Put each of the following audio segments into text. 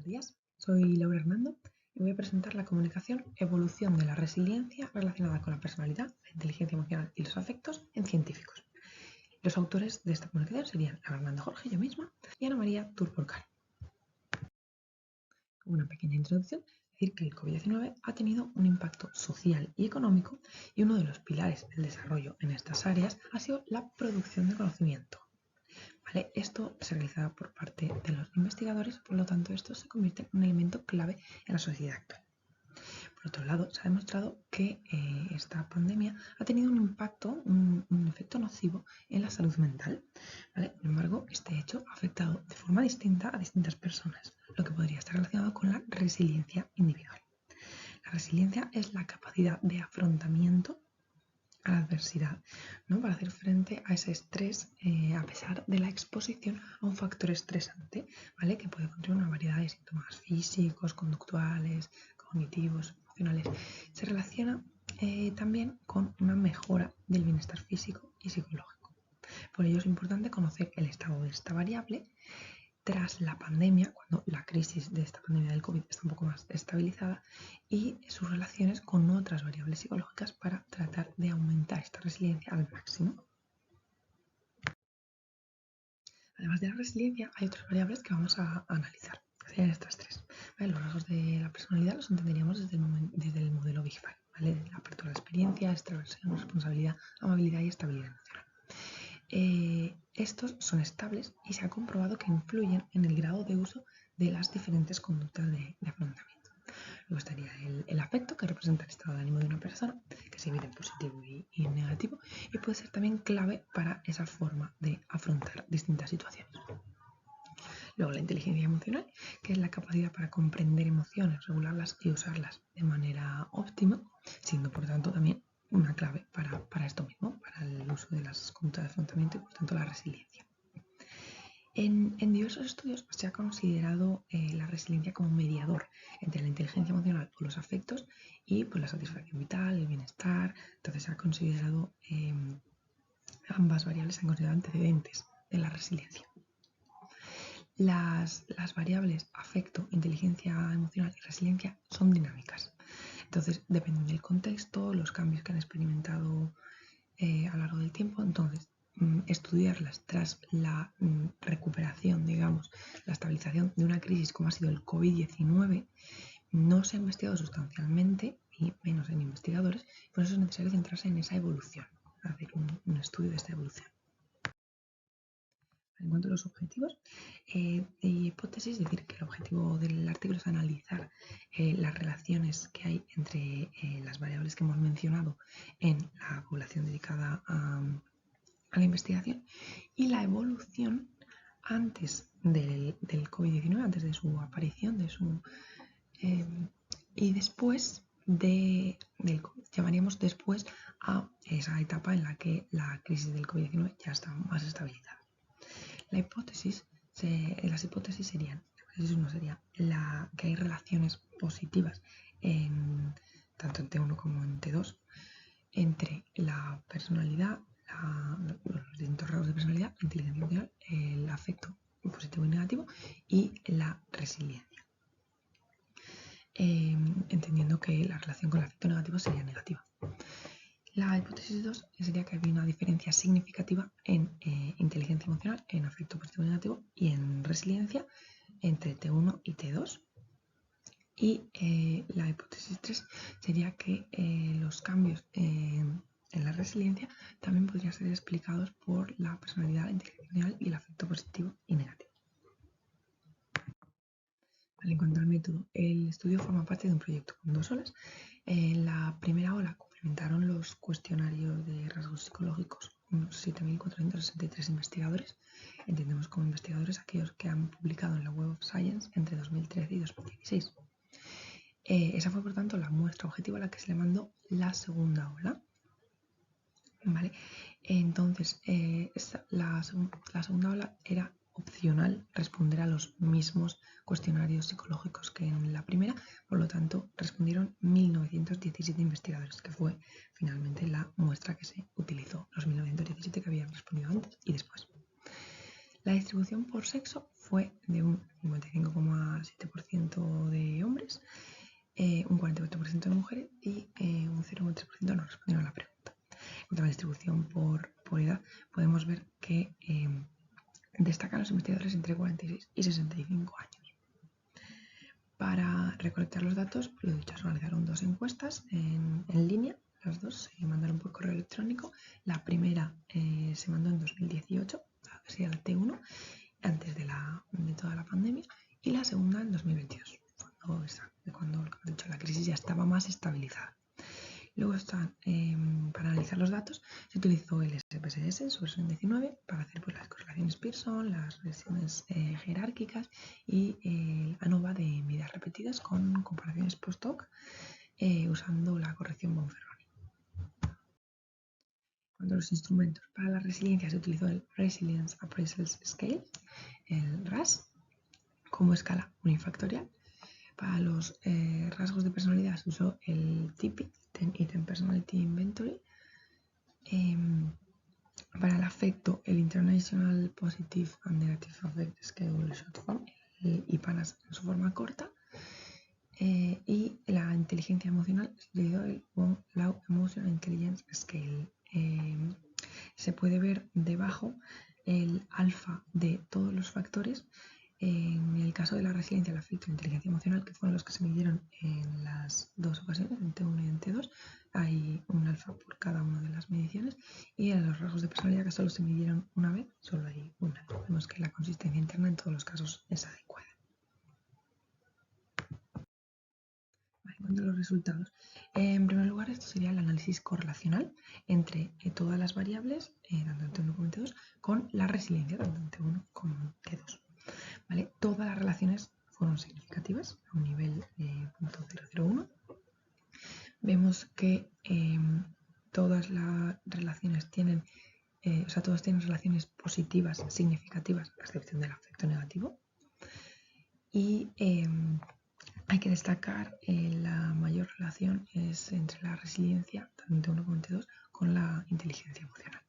Buenos días, soy Laura Hernando y voy a presentar la comunicación Evolución de la resiliencia relacionada con la personalidad, la inteligencia emocional y los afectos en científicos. Los autores de esta comunicación serían Laura Hernando Jorge, yo misma, y Ana María Turporcar. Como una pequeña introducción, decir que el COVID-19 ha tenido un impacto social y económico y uno de los pilares del desarrollo en estas áreas ha sido la producción de conocimiento. ¿Vale? Esto se realiza por parte de los investigadores, por lo tanto esto se convierte en un elemento clave en la sociedad actual. Por otro lado, se ha demostrado que esta pandemia ha tenido un impacto, un efecto nocivo en la salud mental. ¿Vale? Sin embargo, este hecho ha afectado de forma distinta a distintas personas, lo que podría estar relacionado con la resiliencia individual. La resiliencia es la capacidad de afrontamiento a la adversidad, ¿no? Para hacer frente a ese estrés a pesar de la exposición a un factor estresante, ¿vale? Que puede contener una variedad de síntomas físicos, conductuales, cognitivos, emocionales. Se relaciona también con una mejora del bienestar físico y psicológico. Por ello es importante conocer el estado de esta variable tras la pandemia, cuando la crisis de esta pandemia del COVID está un poco más estabilizada, y sus relaciones con otras variables psicológicas para tratar de aumentar esta resiliencia al máximo. Además de la resiliencia, hay otras variables que vamos a analizar. Serían estas tres. ¿Vale? Los rasgos de la personalidad los entenderíamos desde el modelo Big Five, ¿vale? La apertura a la experiencia, extraversión, responsabilidad, amabilidad y estabilidad emocional. Estos son estables y se ha comprobado que influyen en el grado de uso de las diferentes conductas de afrontamiento. Luego estaría el afecto, que representa el estado de ánimo de una persona, que se divide en positivo y en negativo, y puede ser también clave para esa forma de afrontar distintas situaciones. Luego la inteligencia emocional, que es la capacidad para comprender emociones, regularlas y usarlas de manera óptima, siendo por tanto también una clave para esto mismo, para el uso de las conductas de afrontamiento y por tanto la resiliencia. En diversos estudios se ha considerado la resiliencia como mediador entre la inteligencia emocional o los afectos y pues, la satisfacción vital, el bienestar. Entonces se ha considerado, ambas variables se han considerado antecedentes de la resiliencia. Las variables afecto, inteligencia emocional y resiliencia son dinámicas. Entonces dependen del contexto, los cambios que han experimentado a lo largo del tiempo. Entonces estudiarlas tras la recuperación, digamos, la estabilización de una crisis como ha sido el COVID-19, no se ha investigado sustancialmente, y menos en investigadores, por eso es necesario centrarse en esa evolución, hacer un estudio de esta evolución. En cuanto a los objetivos de hipótesis, es decir, que el objetivo del artículo es analizar las relaciones que hay entre las variables que hemos mencionado en la población dedicada a la investigación y la evolución antes del COVID-19, antes de su aparición, y después del COVID. Llamaríamos después a esa etapa en la que la crisis del COVID-19 ya está más estabilizada. Las hipótesis serían, la hipótesis 1 sería que hay relaciones positivas tanto en T1 como en T2 entre la personalidad, los distintos rasgos de personalidad, la inteligencia emocional, el afecto positivo y negativo y la resiliencia. Entendiendo que la relación con el afecto negativo sería negativa. La hipótesis 2 sería que había una diferencia significativa en inteligencia emocional, en afecto positivo y negativo y en resiliencia entre T1 y T2. Y la hipótesis 3 sería que los cambios en la resiliencia también podrían ser explicados por la personalidad, la inteligencia emocional y el afecto positivo y negativo. Vale, en cuanto al método, el estudio forma parte de un proyecto con 2 olas. En la primera ola complementaron los cuestionarios de rasgos psicológicos unos 7.463 investigadores. Entendemos como investigadores aquellos que han publicado en la Web of Science entre 2013 y 2016. Esa fue, por tanto, la muestra objetiva a la que se le mandó la segunda ola. ¿Vale? Entonces, la segunda ola era opcional responder a los mismos cuestionarios psicológicos que en la primera, por lo tanto respondieron 1.917 investigadores, que fue finalmente la muestra que se utilizó, los 1.917 que habían respondido antes y después. La distribución por sexo fue de un 55,7% recolectar los datos, lo dicho, se realizaron 2 encuestas en línea, las 2 se mandaron por correo electrónico. La primera se mandó en 2018, que sería la T1, antes de toda la pandemia, y la segunda en 2022, cuando de hecho, la crisis ya estaba más estabilizada. Luego para analizar los datos se utilizó el SPSS en su versión 19 para hacer pues, las correlaciones Pearson, las regresiones jerárquicas y ANOVA de medidas repetidas con comparaciones post-hoc usando la corrección Bonferroni. Cuanto a los instrumentos, para la resiliencia se utilizó el Resilience Appraisal Scale, el RAS, como escala unifactorial. Para los rasgos de personalidad se usó el TIPI, 10-Item Personality Inventory. Para el afecto, el International Positive and Negative Affect Scale Short Form, el IPANAS en su forma corta. Y la inteligencia emocional se utilizó el Von Law Emotional Intelligence Scale. Se puede ver debajo el alfa de todos los factores. En el caso de la resiliencia, el afecto y la inteligencia emocional, que fueron los que se midieron en las 2 ocasiones, en T1 y en T2, hay un alfa por cada una de las mediciones. Y en los rasgos de personalidad, que solo se midieron una vez, solo hay una. Vemos que la consistencia interna en todos los casos es adecuada. Vale, en cuanto a los resultados, en primer lugar, esto sería el análisis correlacional entre todas las variables, tanto en T1 como en T2, con la resiliencia, tanto en T1 como en T2. ¿Vale? Todas las relaciones fueron significativas a un nivel .001. Vemos que todas las relaciones tienen, todas tienen relaciones positivas significativas, a excepción del afecto negativo. Y hay que destacar la mayor relación es entre la resiliencia, tanto en T1 como en T2, con la inteligencia emocional.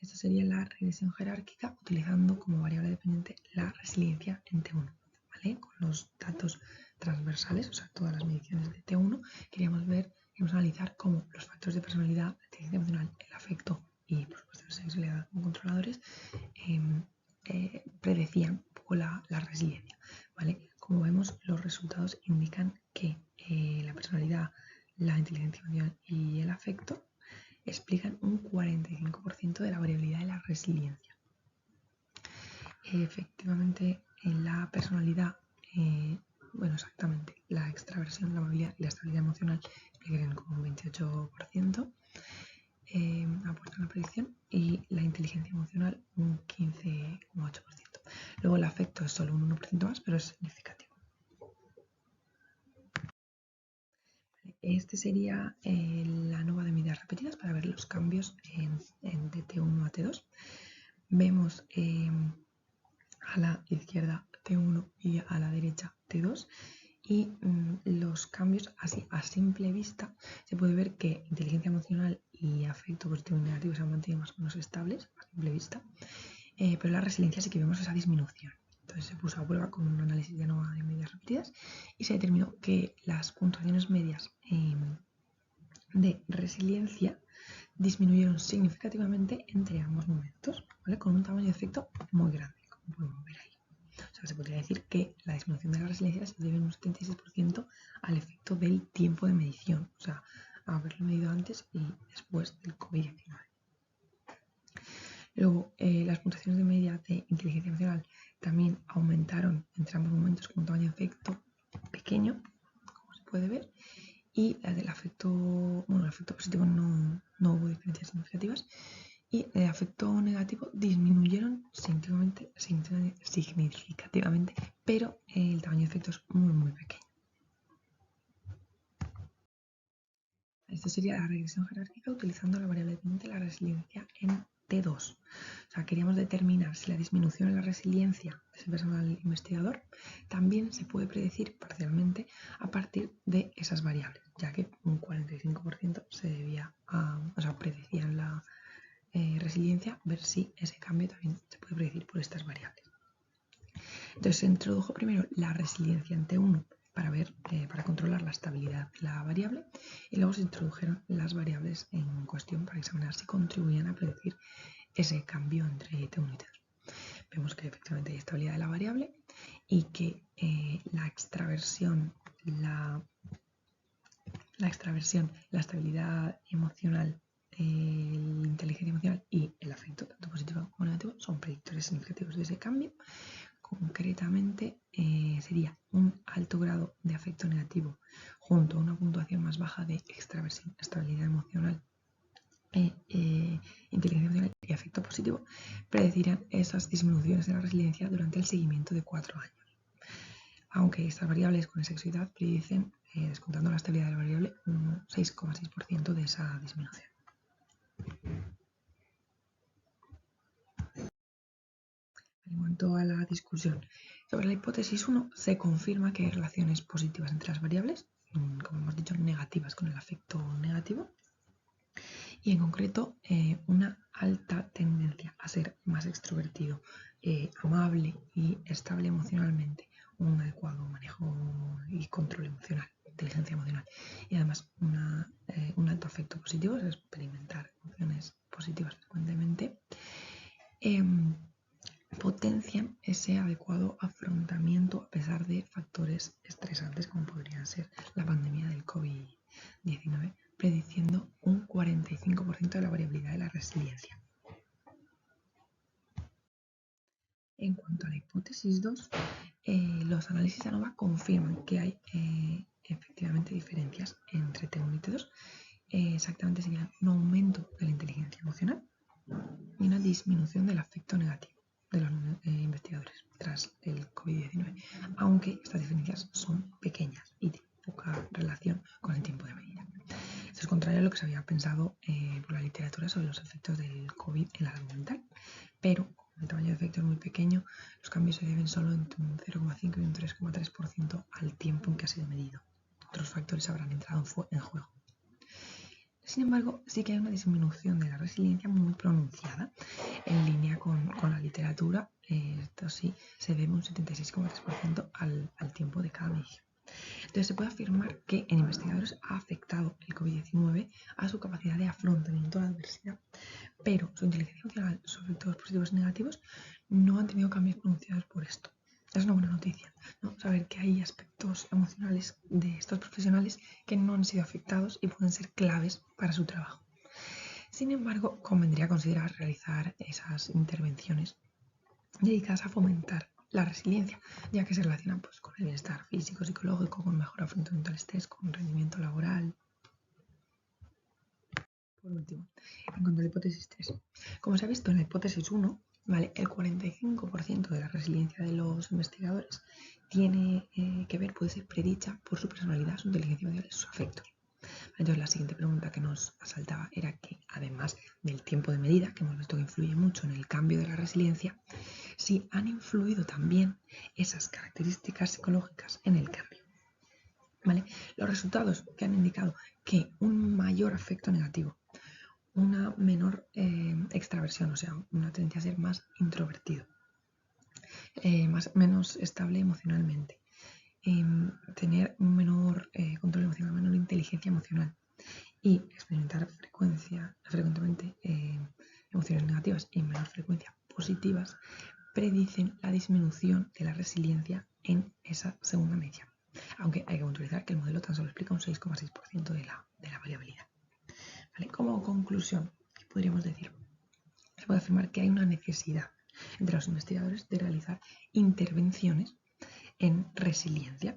Esta sería la regresión jerárquica utilizando como variable dependiente la resiliencia en T1. ¿Vale? Con los datos transversales, o sea, todas las mediciones de T1, queríamos analizar cómo los factores de personalidad, la inteligencia emocional, el afecto y, por supuesto, la sexualidad con controladores predecían un poco la resiliencia. ¿Vale? Como vemos, los resultados indican que la personalidad, la inteligencia emocional y el afecto explican un 45% de la variabilidad de la resiliencia. Efectivamente, en la personalidad, exactamente, la extraversión, la amabilidad y la estabilidad emocional explican como un 28%, aportan la predicción, y la inteligencia emocional un 15,8%. Luego el afecto es solo un 1% más, pero es significativo. Este sería la ANOVA de medidas repetidas para ver los cambios de T1 a T2. Vemos a la izquierda T1 y a la derecha T2 y los cambios así a simple vista se puede ver que inteligencia emocional y afecto positivo y negativo se han mantenido más o menos estables a simple vista, pero la resiliencia sí que vemos esa disminución. Entonces se puso a prueba con un análisis de ANOVA de medidas repetidas y se determinó que las puntuaciones medias de resiliencia disminuyeron significativamente entre ambos momentos, ¿vale? Con un tamaño de efecto muy grande, como podemos ver ahí. O sea, se podría decir que la disminución de la resiliencia se debe en un 76% al efecto del tiempo de medición, o sea, a haberlo medido antes y después del COVID-19. Luego, las puntuaciones de media de inteligencia emocional también aumentaron entre ambos momentos con un tamaño de efecto pequeño, como se puede ver, y la del afecto, el afecto positivo no hubo diferencias significativas, y el afecto negativo disminuyeron significativamente, pero el tamaño de efecto es muy pequeño. Esto sería la regresión jerárquica utilizando la variable dependiente de la resiliencia en T2. O sea, queríamos determinar si la disminución en la resiliencia de ese personal investigador también se puede predecir parcialmente a partir de esas variables, ya que un 45% se debía predecía en la resiliencia, ver si ese cambio también se puede predecir por estas variables. Entonces se introdujo primero la resiliencia en T1 para controlar la estabilidad de la variable, y luego se introdujeron las variables en cuestión para examinar si contribuían a predecir ese cambio entre T1 y T2. Vemos que efectivamente hay estabilidad de la variable y que la extraversión, la estabilidad emocional, la inteligencia emocional y el afecto, tanto positivo como negativo, son predictores significativos de ese cambio. Concretamente, sería un alto grado de afecto negativo junto a una puntuación más baja de extraversión, estabilidad emocional, inteligencia emocional y afecto positivo, predecirán esas disminuciones de la resiliencia durante el seguimiento de 4 años. Aunque estas variables con sexo y edad predicen, descontando la estabilidad de la variable, un 6,6% de esa disminución. En cuanto a la discusión sobre la hipótesis 1, se confirma que hay relaciones positivas entre las variables, como hemos dicho, negativas con el afecto negativo, y en concreto una alta tendencia a ser más extrovertido, amable y estable emocionalmente, un adecuado manejo y control emocional, inteligencia emocional, y además un alto afecto positivo, es experimentar emociones positivas frecuentemente, potencian ese adecuado afrontamiento a pesar de factores estresantes como podrían ser la pandemia del COVID-19, prediciendo un 45% de la variabilidad de la resiliencia. En cuanto a la hipótesis 2, los análisis ANOVA confirman que hay efectivamente diferencias entre T1 y T2. Exactamente sería un aumento de la inteligencia emocional y una disminución del afecto negativo de los investigadores tras el COVID-19, aunque estas diferencias son pequeñas y tienen poca relación con el tiempo de medida. Esto es contrario a lo que se había pensado por la literatura sobre los efectos del COVID en la salud mental, pero como el tamaño de efecto es muy pequeño, los cambios se deben solo entre un 0,5 y un 3,3% al tiempo en que ha sido medido. Otros factores habrán entrado en juego. Sin embargo, sí que hay una disminución de la resiliencia muy pronunciada en línea con la literatura. Esto sí, se debe un 76,3% al tiempo de cada medición. Entonces se puede afirmar que en investigadores ha afectado el COVID-19 a su capacidad de afrontamiento a la adversidad, pero su inteligencia emocional, sus efectos positivos y negativos, no han tenido cambios pronunciados por esto. Es una buena noticia, ¿no? Saber que hay aspectos emocionales de estos profesionales que no han sido afectados y pueden ser claves para su trabajo. Sin embargo, convendría considerar realizar esas intervenciones dedicadas a fomentar la resiliencia, ya que se relacionan pues, con el bienestar físico, psicológico, con mejor afrontamiento al estrés, con rendimiento laboral. Por último, en cuanto a la hipótesis 3, como se ha visto en la hipótesis 1, ¿vale? El 45% de la resiliencia de los investigadores tiene que ver, puede ser predicha por su personalidad, su inteligencia emocional y sus afectos. Entonces la siguiente pregunta que nos asaltaba era que, además del tiempo de medida, que hemos visto que influye mucho en el cambio de la resiliencia, si han influido también esas características psicológicas en el cambio. ¿Vale? Los resultados que han indicado que un mayor afecto negativo, una menor extraversión, o sea, una tendencia a ser más introvertido, menos estable emocionalmente, tener un menor control emocional, menor inteligencia emocional y experimentar frecuentemente emociones negativas y menor frecuencia positivas, predicen la disminución de la resiliencia en esa segunda medición. Aunque hay que puntualizar que el modelo tan solo explica un 6,6% de la variabilidad. ¿Vale? Como conclusión, ¿qué podríamos decir? Se puede afirmar que hay una necesidad entre los investigadores de realizar intervenciones en resiliencia,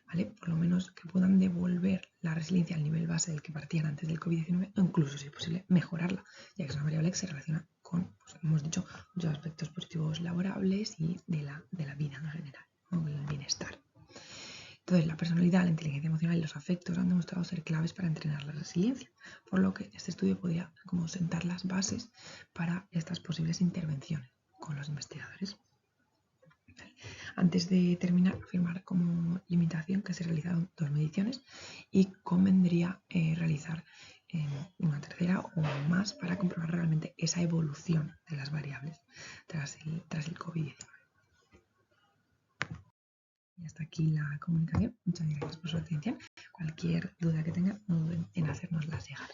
¿vale? Por lo menos que puedan devolver la resiliencia al nivel base del que partían antes del COVID-19 o incluso, si es posible, mejorarla, ya que es una variable que se relaciona con, pues, como hemos dicho, muchos aspectos positivos laborables y de la vida en general, ¿no? El bienestar. Entonces, la personalidad, la inteligencia emocional y los afectos han demostrado ser claves para entrenar la resiliencia, por lo que este estudio podría como sentar las bases para estas posibles intervenciones con los investigadores. Antes de terminar, afirmar como limitación que se realizaron 2 mediciones y convendría realizar una tercera o más para comprobar realmente esa evolución de las variables tras el COVID-19. Y hasta aquí la comunicación. Muchas gracias por su atención. Cualquier duda que tengan, no duden en hacérnoslas llegar.